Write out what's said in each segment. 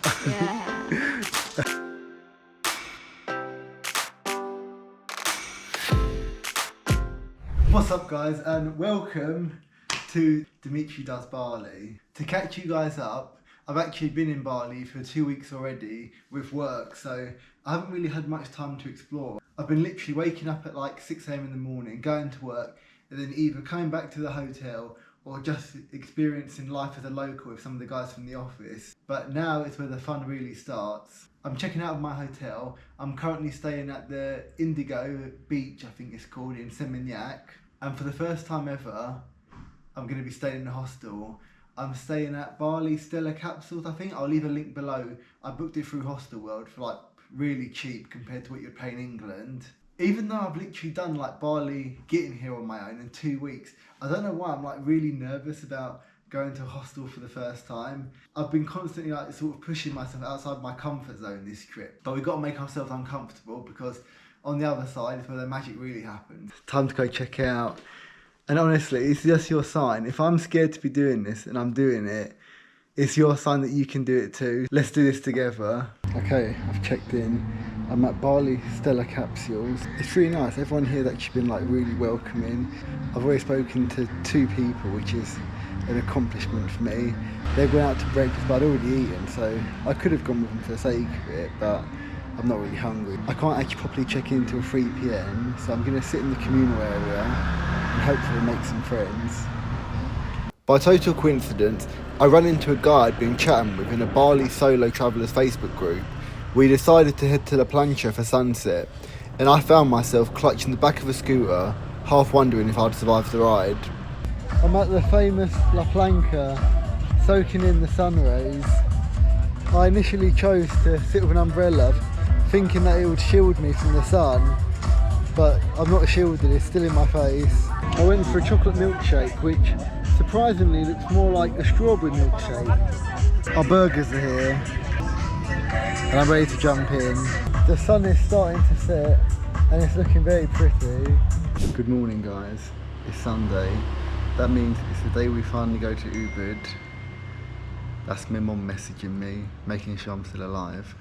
Yeah. What's up guys, and welcome to Dimitri Does Bali. To catch you guys up, I've actually been in Bali for 2 weeks already with work, so I haven't really had much time to explore. I've been literally waking up at like 6 AM in the morning, going to work, and then either coming back to the hotel or just experiencing life as a local with some of the guys from the office. But now is where the fun really starts. I'm checking out of my hotel. I'm currently staying at the Indigo Beach, I think it's called, in Seminyak. And for the first time ever, I'm going to be staying in a hostel. I'm staying at Bali Stella Capsules, I think. I'll leave a link below. I booked it through Hostelworld for like really cheap compared to what you'd pay in England. Even though I've literally done like Bali getting here on my own in 2 weeks, I don't know why I'm like really nervous about going to a hostel for the first time. I've been constantly like sort of pushing myself outside my comfort zone this trip. But we've got to make ourselves uncomfortable because on the other side is where the magic really happens. Time to go check it out. And honestly, it's just your sign. If I'm scared to be doing this and I'm doing it, it's your sign that you can do it too. Let's do this together. Okay, I've checked in. I'm at Bali Stella Capsules. It's really nice. Everyone here has actually been like really welcoming. I've already spoken to 2 people, which is an accomplishment for me. They went out to breakfast, but I'd already eaten, so I could have gone with them for the sake of it, but I'm not really hungry. I can't actually properly check in until 3 PM, so I'm going to sit in the communal area and hopefully make some friends. By total coincidence, I ran into a guy I'd been chatting with in a Bali Solo Travellers Facebook group. We decided to head to La Plancha for sunset, and I found myself clutching the back of a scooter, half wondering if I'd survive the ride. I'm at the famous La Plancha, soaking in the sun rays. I initially chose to sit with an umbrella, thinking that it would shield me from the sun, but I'm not shielded, it's still in my face. I went for a chocolate milkshake, which surprisingly looks more like a strawberry milkshake. Our burgers are here, and I'm ready to jump in. The sun is starting to set, and it's looking very pretty. Good morning guys, it's Sunday. That means it's the day we finally go to Ubud. That's my mum messaging me, making sure I'm still alive.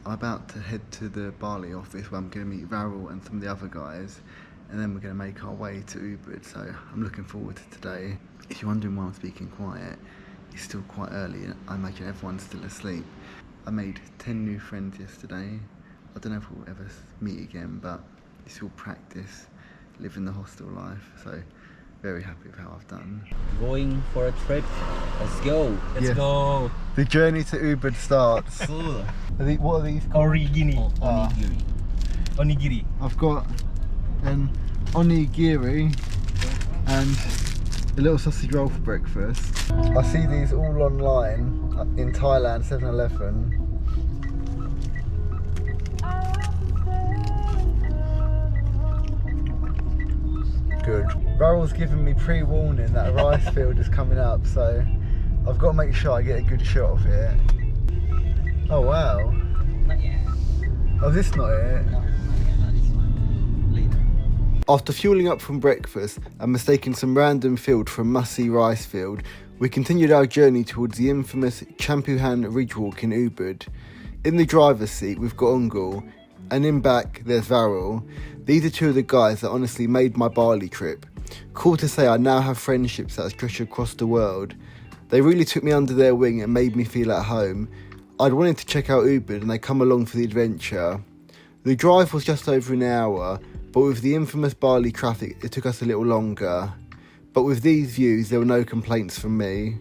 I'm about to head to the Bali office where I'm going to meet Varel and some of the other guys, and then we're going to make our way to Ubud, so I'm looking forward to today. If you're wondering why I'm speaking quiet, it's still quite early and I imagine everyone's still asleep. I made 10 new friends yesterday. I don't know if we'll ever meet again, but it's all practice, living the hostel life, so very happy with how I've done. Going for a trip. Let's go. Let's Yes. go. The journey to Ubud starts. Cool. What are these called? Onigiri. Onigiri. I've got an onigiri and a little sausage roll for breakfast. I see these all online in Thailand, 7-Eleven. Good. Varel's given me pre-warning that a rice field is coming up, so I've got to make sure I get a good shot of it. Oh wow. Not yet. Oh, this not it? No, this one. Later. After fueling up from breakfast and mistaking some random field for a mussy rice field, we continued our journey towards the infamous Champuhan Ridge Walk in Ubud. In the driver's seat we've got Ungul, and in back there's Varel. These are 2 of the guys that honestly made my Bali trip. Cool to say I now have friendships that stretch across the world. They really took me under their wing and made me feel at home. I'd wanted to check out Ubud and they come along for the adventure. The drive was just over an hour, but with the infamous Bali traffic it took us a little longer. But with these views there were no complaints from me.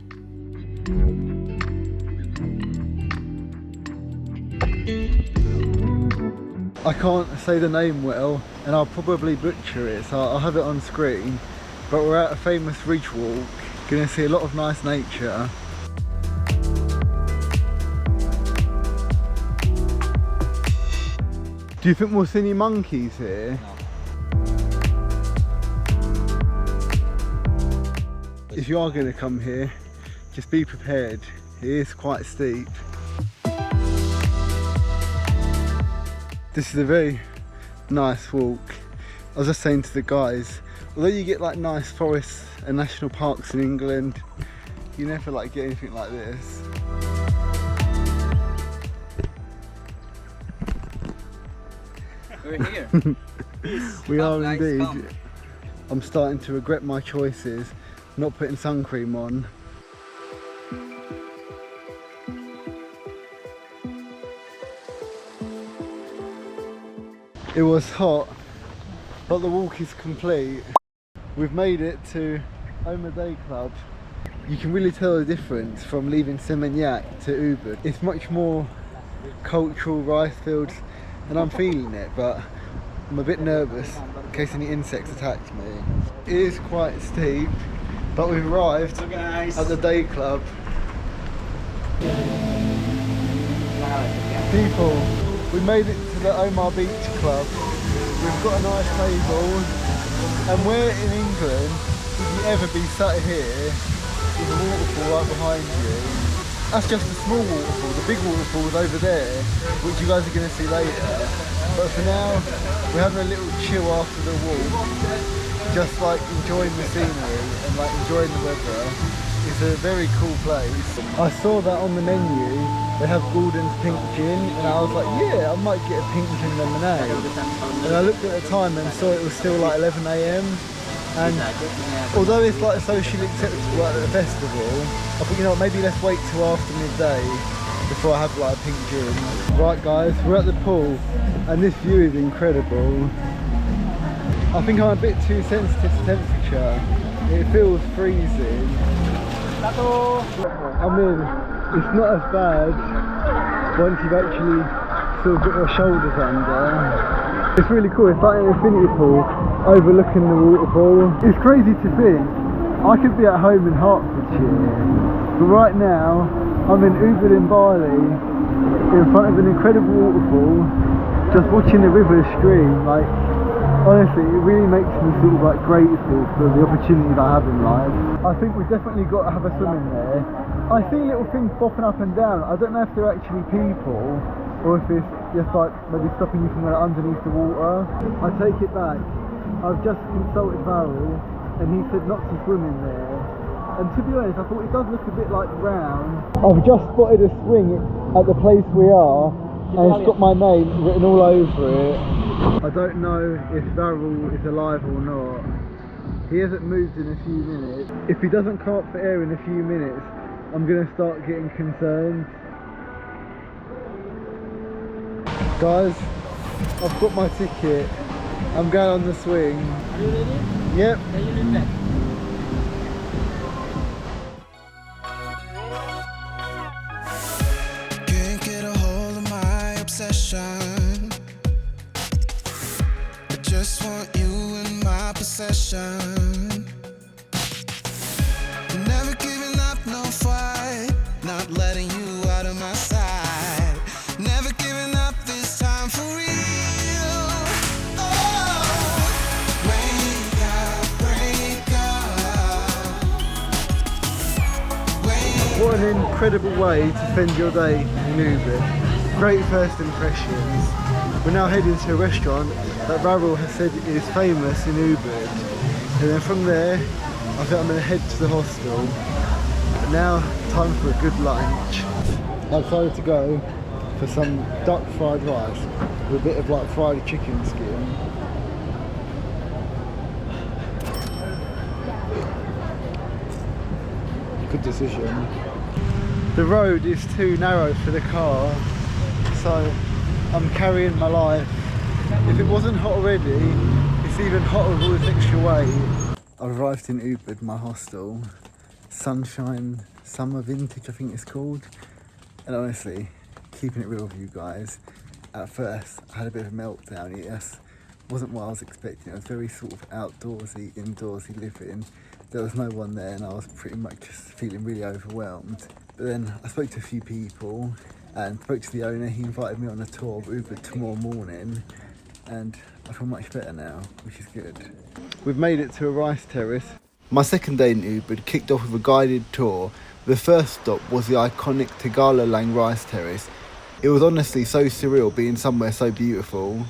I can't say the name well and I'll probably butcher it, so I'll have it on screen. But we're at a famous ridge walk, gonna see a lot of nice nature. Do you think we'll see any monkeys here? If you are going to come here, just be prepared. It is quite steep. This is a very nice walk. I was just saying to the guys, although you get like nice forests and national parks in England, you never like get anything like this. We're here. We Come, are guys, indeed. come. I'm starting to regret my choices, not putting sun cream on. It was hot, but the walk is complete. We've made it to Oma Day Club. You can really tell the difference from leaving Seminyak to Ubud. It's much more cultural rice fields, and I'm feeling it, but I'm a bit nervous in case any insects attack me. It is quite steep, but we've arrived at the day club. People, we made it to the Omar Beach Club. We've got a nice table, and where in England would you ever be sat here with a waterfall right behind you? That's just a small waterfall. The big waterfall is over there, which you guys are going to see later. But for now, we're having a little chill after the walk, just like enjoying the scenery and like enjoying the weather. It's a very cool place. I saw that on the menu, they have Gordon's pink gin, and I was like, yeah, I might get a pink gin lemonade. And I looked at the time and saw it was still like 11 AM. And although it's like socially acceptable at the festival, I thought, you know what, maybe let's wait till after midday before I have like a pink gin. Right guys, we're at the pool, and this view is incredible. I think I'm a bit too sensitive to temperature. It feels freezing. I mean, it's not as bad once you've actually sort of got your shoulders under. It's really cool. It's like an infinity pool overlooking the waterfall. It's crazy to think I could be at home in Hertfordshire, but right now I'm in Ubud in Bali in front of an incredible waterfall, just watching the river stream. Like, honestly, it really makes me feel like grateful for the opportunities I have in life. I think we've definitely got to have a swim in there. I see little things popping up and down. I don't know if they're actually people or if it's just like maybe stopping you from going underneath the water. I take it back. I've just consulted Varel and he said not to swim in there. And to be honest, I thought it does look a bit like brown. I've just spotted a swing at the place we are, and it's got my name written all over it. I don't know if Varel is alive or not. He hasn't moved in a few minutes. If he doesn't come up for air in a few minutes, I'm going to start getting concerned. Guys, I've got my ticket. I'm going on the swing. Are you ready? Yep. Then you lean back. Can't get a hold of my obsession. I just want you in my possession. Never giving up, no fight. Not letting you out of my sight. Never giving up this time for real. What an incredible way to spend your day in Ubud. Great first impressions. We're now heading to a restaurant that Varel has said is famous in Ubud. And then from there, I think I'm going to head to the hostel. But now, time for a good lunch. I decided to go for some duck fried rice with a bit of like fried chicken skin. Good decision. The road is too narrow for the car, so I'm carrying my life. If it wasn't hot already, it's even hotter with all this extra weight. I've arrived in Ubud, my hostel. Sunshine Summer Vintage, I think it's called. And honestly, keeping it real with you guys, at first I had a bit of a meltdown. Yes, wasn't what I was expecting. It was very sort of outdoorsy, indoorsy living. There was no one there and I was pretty much just feeling really overwhelmed. But then I spoke to a few people and spoke to the owner. He invited me on a tour of Ubud tomorrow morning and I feel much better now, which is good. We've made it to a rice terrace. My second day in Ubud kicked off with a guided tour. The first stop was the iconic Tegalalang rice terrace. It was honestly so surreal being somewhere so beautiful.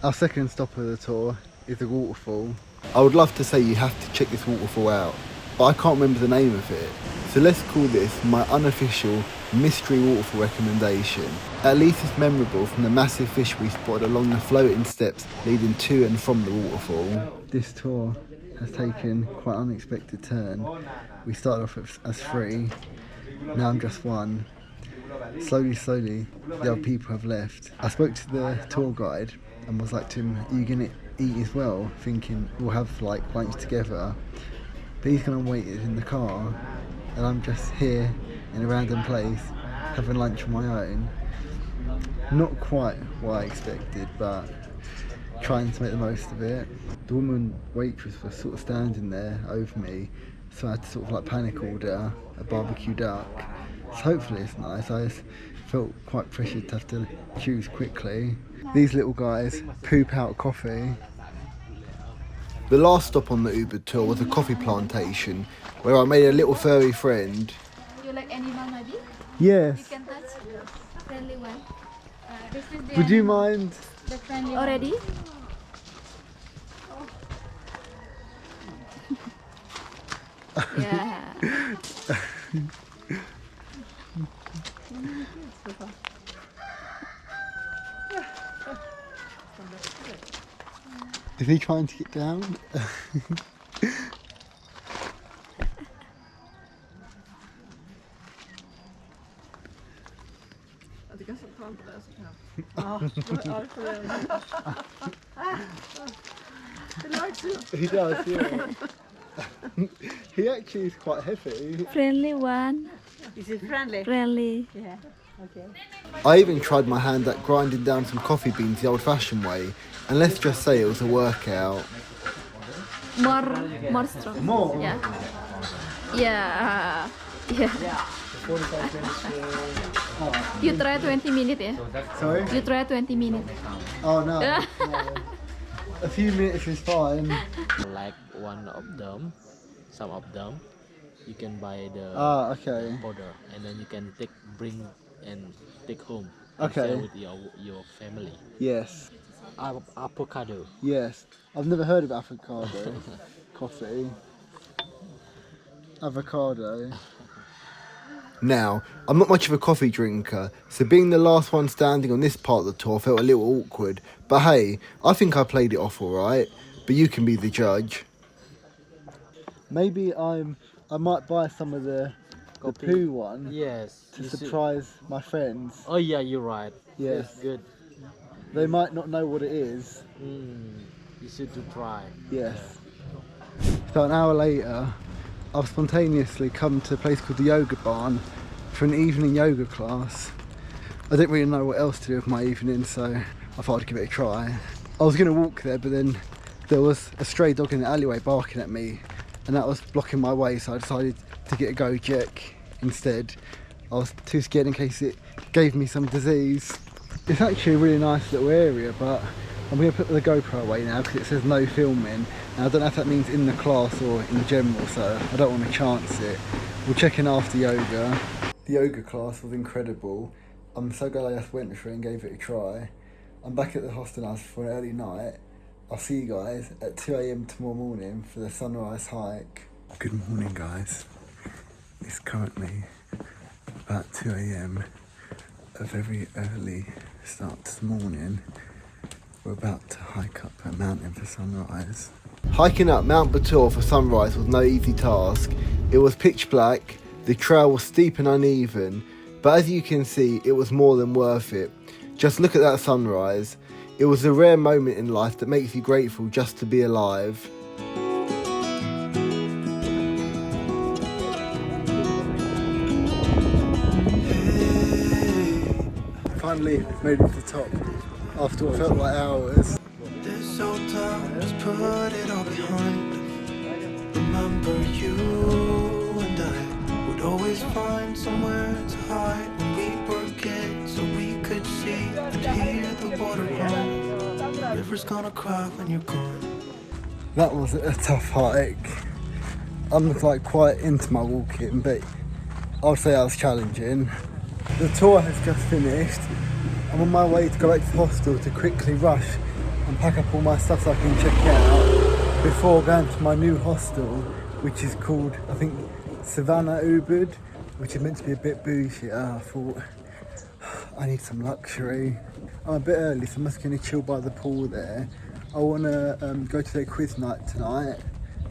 Our second stop of the tour is the waterfall. I would love to say you have to check this waterfall out, but I can't remember the name of it. So let's call this my unofficial mystery waterfall recommendation. At least it's memorable from the massive fish we spotted along the floating steps leading to and from the waterfall. This tour has taken quite an unexpected turn. We started off as 3, now I'm just 1. Slowly, the other people have left. I spoke to the tour guide and was like to him, are you gonna eat as well? Thinking we'll have like lunch together. But he's gonna wait in the car and I'm just here in a random place having lunch on my own. Not quite what I expected, but trying to make the most of it. The woman waitress was sort of standing there over me, so I had to sort of like panic order a barbecue duck. So hopefully it's nice. I just felt quite pressured to have to choose quickly. These little guys poop out coffee. The last stop on the Uber tour was a coffee plantation where I made a little furry friend. You like animal maybe? Yes. You can touch friendly one. This is the Would you animal, mind? the friendly already? Yeah. Is he trying to get down? He does, yeah. He actually is quite heavy. Friendly one. Is it friendly? Friendly. Yeah. Okay. I even tried my hand at grinding down some coffee beans the old-fashioned way, and let's just say it was a workout. More strong. More? Yeah. Yeah. Yeah. 45 minutes. You try 20 minutes, yeah? Sorry? You try 20 minutes. Oh no. No. A few minutes is fine. Like one of them, some of them, you can buy the Okay. powder, and then you can bring and take home. Okay. And share with your family. Yes. Avocado. Yes. I've never heard of avocado coffee. Avocado. Now, I'm not much of a coffee drinker, so being the last one standing on this part of the tour felt a little awkward. But hey, I think I played it off alright, but you can be the judge. Maybe I might buy some of the poo one Yes. to surprise my friends. Oh yeah, you're right. Yes. That's good. They might not know what it is. You should to try. Yes. So an hour later, I've spontaneously come to a place called the Yoga Barn for an evening yoga class. I didn't really know what else to do with my evening, so I thought I'd give it a try. I was going to walk there, but then there was a stray dog in the alleyway barking at me, and that was blocking my way, so I decided to get a Gojek instead. I was too scared in case it gave me some disease. It's actually a really nice little area, but I'm going to put the GoPro away now because it says no filming. Now I don't know if that means in the class or in general, so I don't want to chance it. We'll check in after yoga. The yoga class was incredible. I'm so glad I just went for it and gave it a try. I'm back at the hostel now for an early night. I'll see you guys at 2 AM tomorrow morning for the sunrise hike. Good morning guys. It's currently about 2 AM. A very early start this morning. We're about to hike up a mountain for sunrise. Hiking up Mount Batur for sunrise was no easy task. It was pitch black, the trail was steep and uneven, but as you can see, it was more than worth it. Just look at that sunrise. It was a rare moment in life that makes you grateful just to be alive. Finally made it to the top after what felt like hours. This old town, just put it all behind. Remember you and I would always find somewhere to hide when we were kids, so we could see and hear the water run. River's gonna cry when you're gone. That was a tough hike. I'm like quite into my walking, but I'll say that was challenging. The tour has just finished. I'm on my way to go back to the hostel to quickly rush and pack up all my stuff so I can check it out before going to my new hostel, which is called, I think, Savannah Ubud, which is meant to be a bit bougie. I thought, I need some luxury. I'm a bit early, so I'm just going to chill by the pool there. I want to go to their quiz night tonight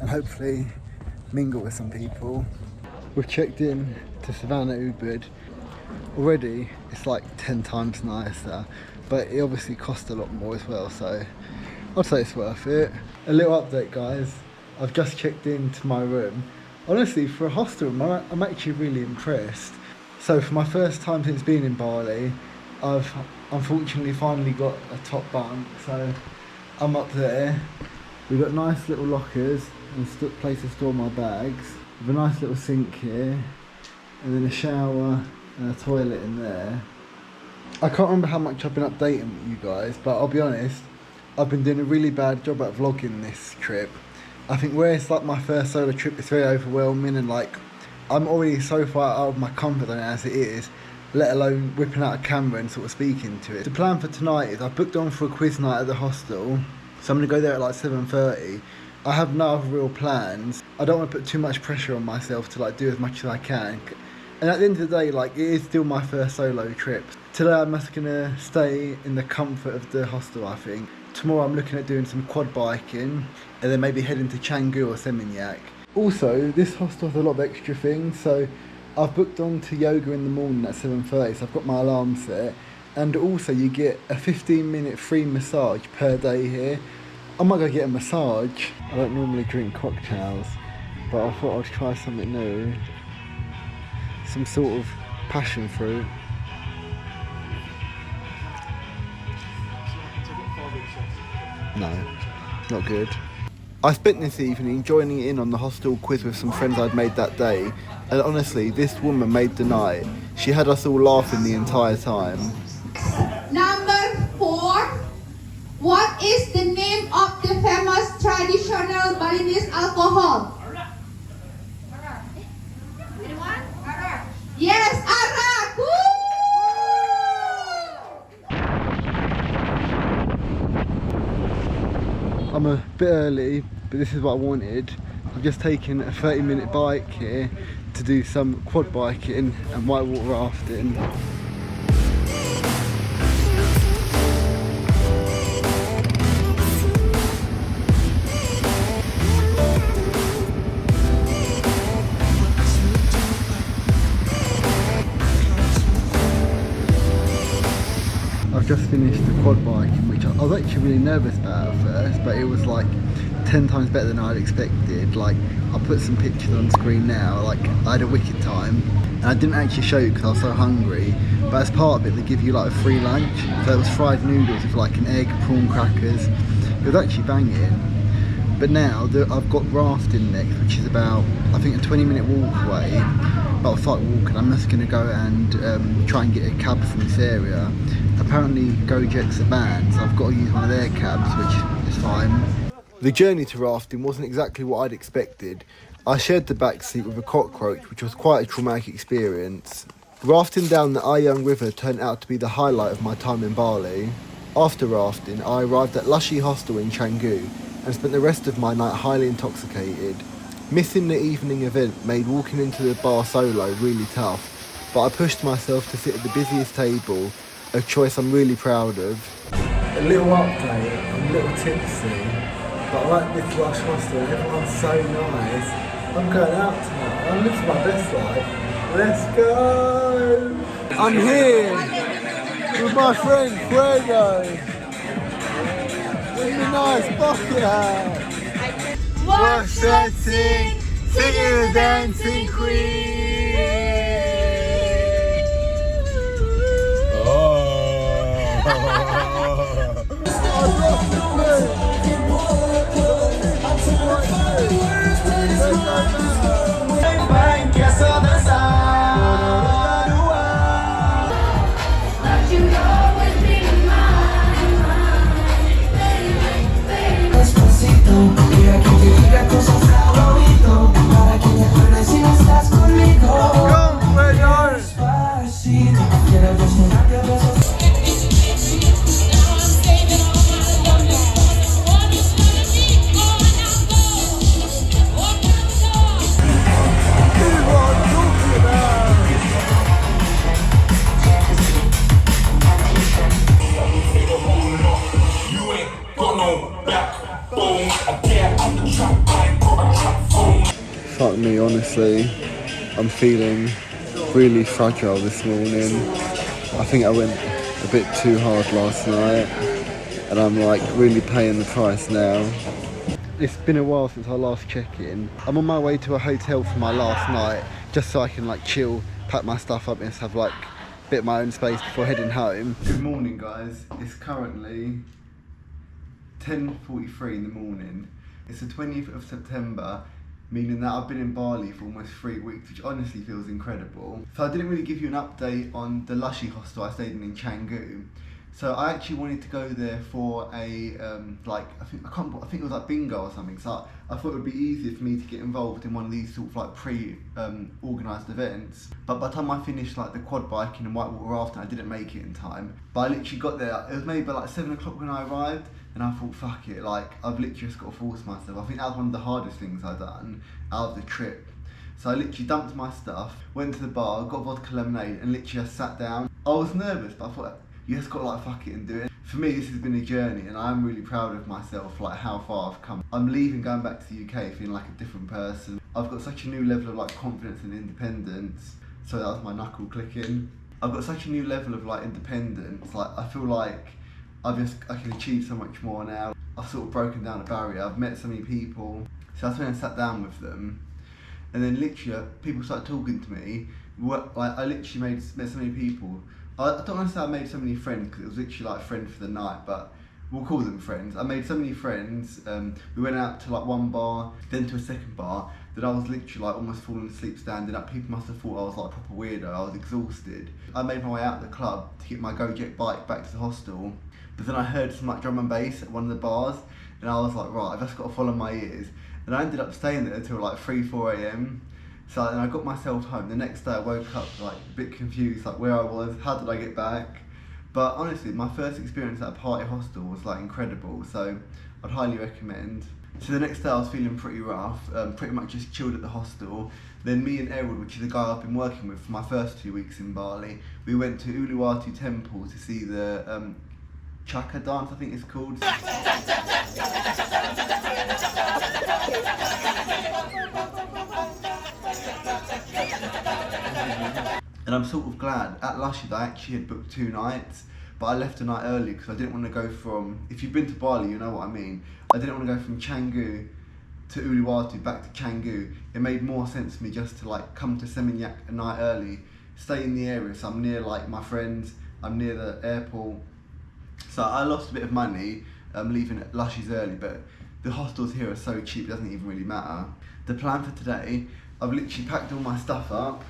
and hopefully mingle with some people. We've checked in to Savannah Ubud. Already, it's like 10 times nicer, but it obviously costs a lot more as well, so I'd say it's worth it. A little update, guys. I've just checked into my room. Honestly, for a hostel room, I'm actually really impressed. So for my first time since being in Bali, I've unfortunately finally got a top bunk, so I'm up there. We've got nice little lockers and place to store my bags. With a nice little sink here, and then a shower and a toilet in there. I can't remember how much I've been updating you guys, but I'll be honest, I've been doing a really bad job at vlogging this trip. I think where it's like my first solo trip, it's very overwhelming, and like I'm already so far out of my comfort zone as it is, let alone whipping out a camera and sort of speaking to it. The plan for tonight is I've booked on for a quiz night at the hostel, so I'm going to go there at like 7:30. I have no other real plans. I don't want to put too much pressure on myself to like do as much as I can. And at the end of the day, like, it is still my first solo trip. Today I'm just going to stay in the comfort of the hostel, I think. Tomorrow I'm looking at doing some quad biking and then maybe heading to Canggu or Seminyak. Also, this hostel has a lot of extra things, so I've booked on to yoga in the morning at 7:30, so I've got my alarm set. And also you get a 15-minute free massage per day here. I might go get a massage. I don't normally drink cocktails, but I thought I'd try something new. Some sort of passion fruit. No, not good. I spent this evening joining in on the hostel quiz with some friends I'd made that day, and honestly, this woman made the night. She had us all laughing the entire time. Number 4. What is the name of the famous traditional Balinese alcohol? Yes, arak! Woo! I'm a bit early, but this is what I wanted. I've just taken a 30-minute bike here to do some quad biking and whitewater rafting. I've just finished the quad biking, which I was actually really nervous about at first, but it was like 10 times better than I'd expected. Like, I'll put some pictures on screen now. Like, I had a wicked time, and I didn't actually show you because I was so hungry, but as part of it they give you like a free lunch, so it was fried noodles with like an egg, prawn crackers. It was actually banging. But now I've got rafting next, which is about, I think, a 20-minute walk away. But I'll start walking. I'm just going to go and try and get a cab from this area. Apparently Gojek's are banned, so I've got to use one of their cabs, which is fine. The journey to rafting wasn't exactly what I'd expected. I shared the back seat with a cockroach, which was quite a traumatic experience. Rafting down the Ayang River turned out to be the highlight of my time in Bali. After rafting, I arrived at Lushi Hostel in Canggu and spent the rest of my night highly intoxicated. Missing the evening event made walking into the bar solo really tough, but I pushed myself to sit at the busiest table, a choice I'm really proud of. A little update, I'm a little tipsy, but I like this Lush Hostel, everyone's so nice. I'm going out tonight, I'm living my best life. Let's go! I'm here with my friend Fuego in the nice bucket hat. What's setting? Singing the dancing queen. Oh. Quiero que te diga cosas al oído, para que me acuerdes si no estás conmigo. honestly, I'm feeling really fragile this morning. I think I went a bit too hard last night, and I'm like really paying the price now. It's been a while since our last check-in. I'm on my way to a hotel for my last night, just so I can like chill, pack my stuff up and just have like a bit of my own space before heading home. Good morning guys, it's currently 10:43 in the morning. It's the 20th of September, meaning that I've been in Bali for almost 3 weeks, which honestly feels incredible. So I didn't really give you an update on the Lushy hostel I stayed in Canggu. So I actually wanted to go there for a I think it was like bingo or something. So I thought it would be easier for me to get involved in one of these sort of like organised events. But by the time I finished like the quad biking and whitewater rafting, I didn't make it in time. But I literally got there. It was maybe like 7 o'clock when I arrived, and I thought, fuck it, like I've literally just got to force myself. I think that was one of the hardest things I've done out of the trip. So I literally dumped my stuff, went to the bar, got vodka lemonade, and literally just sat down. I was nervous, but I thought, you just got to like fuck it and do it. For me, this has been a journey, and I'm really proud of myself, like how far I've come. I'm leaving, going back to the UK, feeling like a different person. I've got such a new level of like confidence and independence. So that was my knuckle clicking. I've got such a new level of like independence. Like I feel like I can achieve so much more now. I've sort of broken down a barrier. I've met so many people. So I went and sat down with them, and then literally people started talking to me. Like I literally met so many people. I don't want to say I made so many friends, because it was literally like friends for the night, but we'll call them friends. I made so many friends. We went out to like one bar, then to a second bar, that I was literally like almost falling asleep standing up. People must have thought I was like a proper weirdo. I was exhausted. I made my way out of the club to get my Gojek bike back to the hostel, but then I heard some like drum and bass at one of the bars, and I was like, right, I've just got to follow my ears. And I ended up staying there until like 3-4 a.m. So then I got myself home. The next day I woke up like a bit confused, like where I was, how did I get back? But honestly, my first experience at a party hostel was like incredible, so I'd highly recommend. So the next day I was feeling pretty rough, pretty much just chilled at the hostel. Then me and Errol, which is the guy I've been working with for my first 2 weeks in Bali, we went to Uluwatu Temple to see the Chaka dance, I think it's called. And I'm sort of glad. At Lushy I actually had booked 2 nights, but I left a night early because I didn't want to go from, if you've been to Bali you know what I mean, I didn't want to go from Canggu to Uluwatu back to Canggu. It made more sense for me just to like come to Seminyak a night early, stay in the area, so I'm near like my friends, I'm near the airport. So I lost a bit of money leaving at Lushy's early, but the hostels here are so cheap it doesn't even really matter. The plan for today, I've literally packed all my stuff up.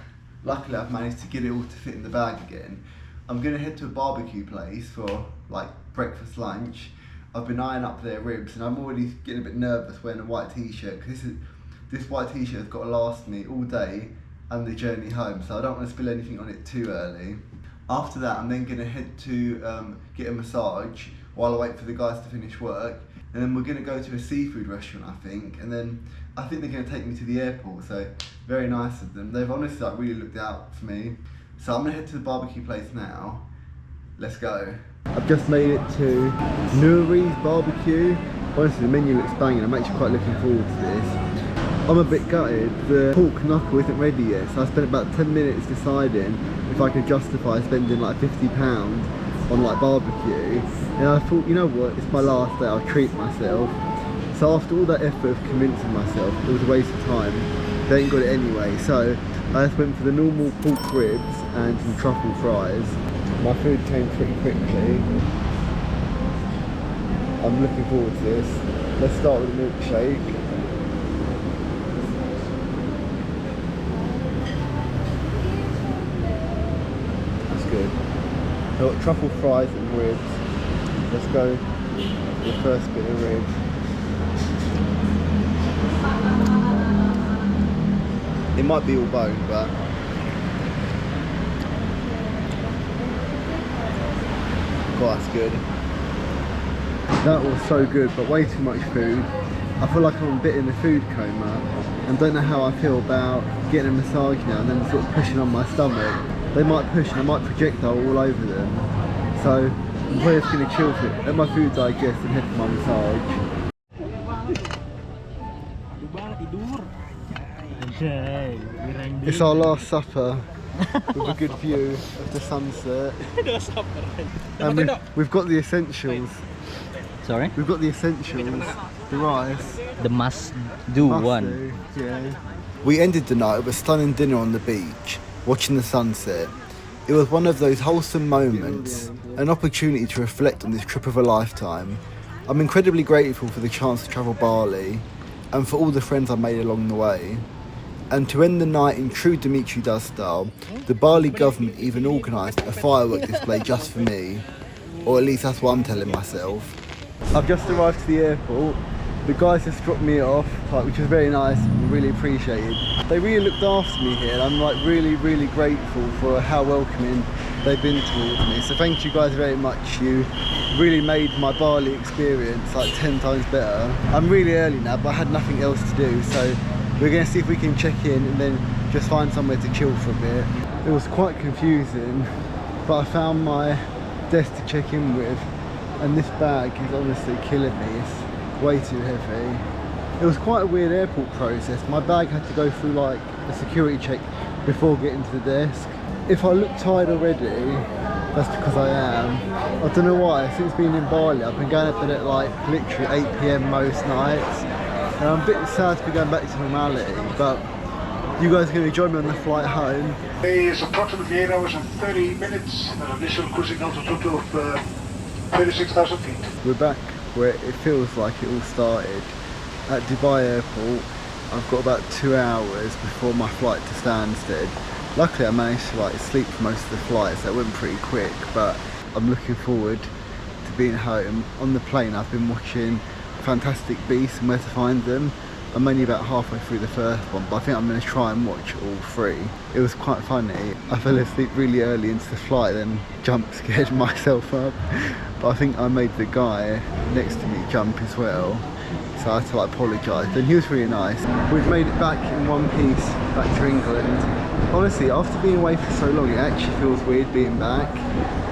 Luckily I've managed to get it all to fit in the bag again. I'm going to head to a barbecue place for like breakfast, lunch. I've been eyeing up their ribs, and I'm already getting a bit nervous wearing a white t-shirt, because this white t-shirt has got to last me all day and the journey home, so I don't want to spill anything on it too early. After that I'm then going to head to get a massage while I wait for the guys to finish work, and then we're going to go to a seafood restaurant I think, and then I think they're going to take me to the airport, so very nice of them. They've honestly like really looked out for me. So I'm going to head to the barbecue place now. Let's go. I've just made it to Nuri's barbecue. Honestly the menu looks banging, I'm actually quite looking forward to this. I'm a bit gutted, the pork knuckle isn't ready yet, so I spent about 10 minutes deciding if I could justify spending like £50 on like barbecue. And I thought, you know what, it's my last day, I'll treat myself. So after all that effort of convincing myself, it was a waste of time. They ain't got it anyway, so I just went for the normal pork ribs and some truffle fries. My food came pretty quickly. I'm looking forward to this. Let's start with a milkshake. That's good. I've got truffle fries and ribs. Let's go for the first bit of ribs. It might be all bone, but God, that's good. That was so good, but way too much food. I feel like I'm a bit in a food coma, and don't know how I feel about getting a massage now and then sort of pushing on my stomach. They might push and I might projectile all over them. So I'm probably just going to chill for it, let my food digest and head for my massage. It's our last supper with a good view of the sunset. And we've got the essentials. Sorry? We've got the essentials. The rice. The must do Must one. do, yeah. We ended the night with a stunning dinner on the beach, watching the sunset. It was one of those wholesome moments, an opportunity to reflect on this trip of a lifetime. I'm incredibly grateful for the chance to travel Bali and for all the friends I made along the way. And to end the night in true Dimitri Does style, the Bali government even organised a firework display just for me, or at least that's what I'm telling myself. I've just arrived to the airport. The guys just dropped me off, which was very nice and really appreciated. They really looked after me here, and I'm really grateful for how welcoming they've been towards me. So thank you guys very much. You really made my Bali experience 10 times better. I'm really early now, but I had nothing else to do, so we're going to see if we can check in and then just find somewhere to chill for a bit. It was quite confusing, but I found my desk to check in with, and this bag is honestly killing me. It's way too heavy. It was quite a weird airport process. My bag had to go through a security check before getting to the desk. If I look tired already, that's because I am. I don't know why, since being in Bali I've been going to bed at literally 8 PM most nights, and I'm a bit sad to be going back to normality, but you guys are going to join me on the flight home. Today is approximately 8 hours and 30 minutes, an initial cruising altitude of 36,000 feet. We're back where it feels like it all started. At Dubai Airport, I've got about 2 hours before my flight to Stansted. Luckily I managed to sleep for most of the flight, so it went pretty quick, but I'm looking forward to being home. On the plane I've been watching Fantastic Beasts and Where to Find Them. I'm only about halfway through the first one, but I think I'm going to try and watch all 3. It was quite funny. I fell asleep really early into the flight, then jump scared myself up. But I think I made the guy next to me jump as well. So I had to apologise, and he was really nice. We've made it back in one piece, back to England. Honestly, after being away for so long, it actually feels weird being back.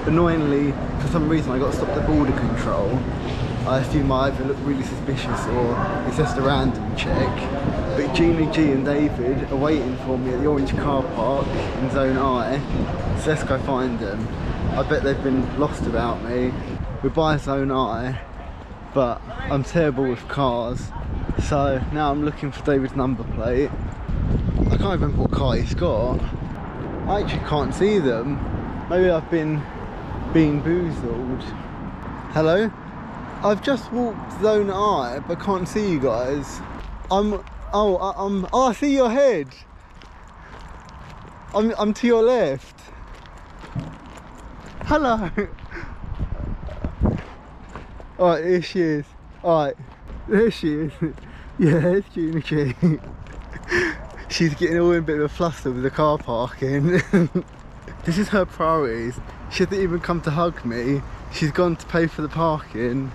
Annoyingly, for some reason I got stopped at border control. I assume I either look really suspicious or it's just a random check. But Gina G and David are waiting for me at the orange car park in Zone I. So let's go find them. I bet they've been lost about me. We're by Zone I, but I'm terrible with cars. So now I'm looking for David's number plate. I can't remember what car he's got. I actually can't see them. Maybe I've been being boozled. Hello? I've just walked Zone I, but can't see you guys. Oh, I see your head. I'm to your left. Hello. Alright, here she is. Alright, there she is. Yeah, it's Gina G. She's getting all in a bit of a fluster with the car parking. This is her priorities. She didn't even come to hug me. She's gone to pay for the parking.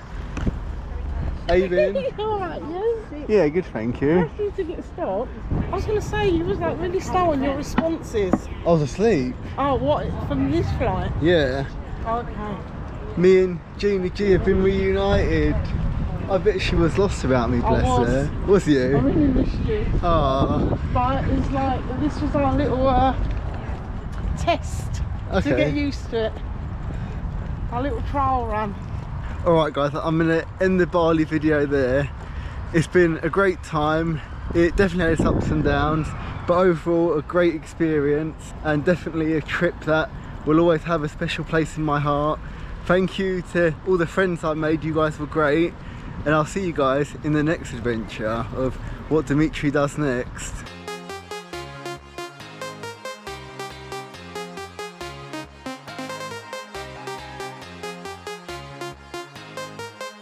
How you been? Alright, yes. Yeah, good, thank you. Asked you to get stopped. I was going to say, you was really slow on your responses. I was asleep. Oh, what? From this flight? Yeah. Okay. Me and Gina G have been reunited. I bet she was lost about me, bless her. Was I you? really missed you. Ah. But it's this was our little test to get used to it. Our little trial run. Alright guys, I'm going to end the Bali video there. It's been a great time. It definitely had its ups and downs, but overall a great experience, and definitely a trip that will always have a special place in my heart. Thank you to all the friends I made, you guys were great, and I'll see you guys in the next adventure of what Dimitri does next.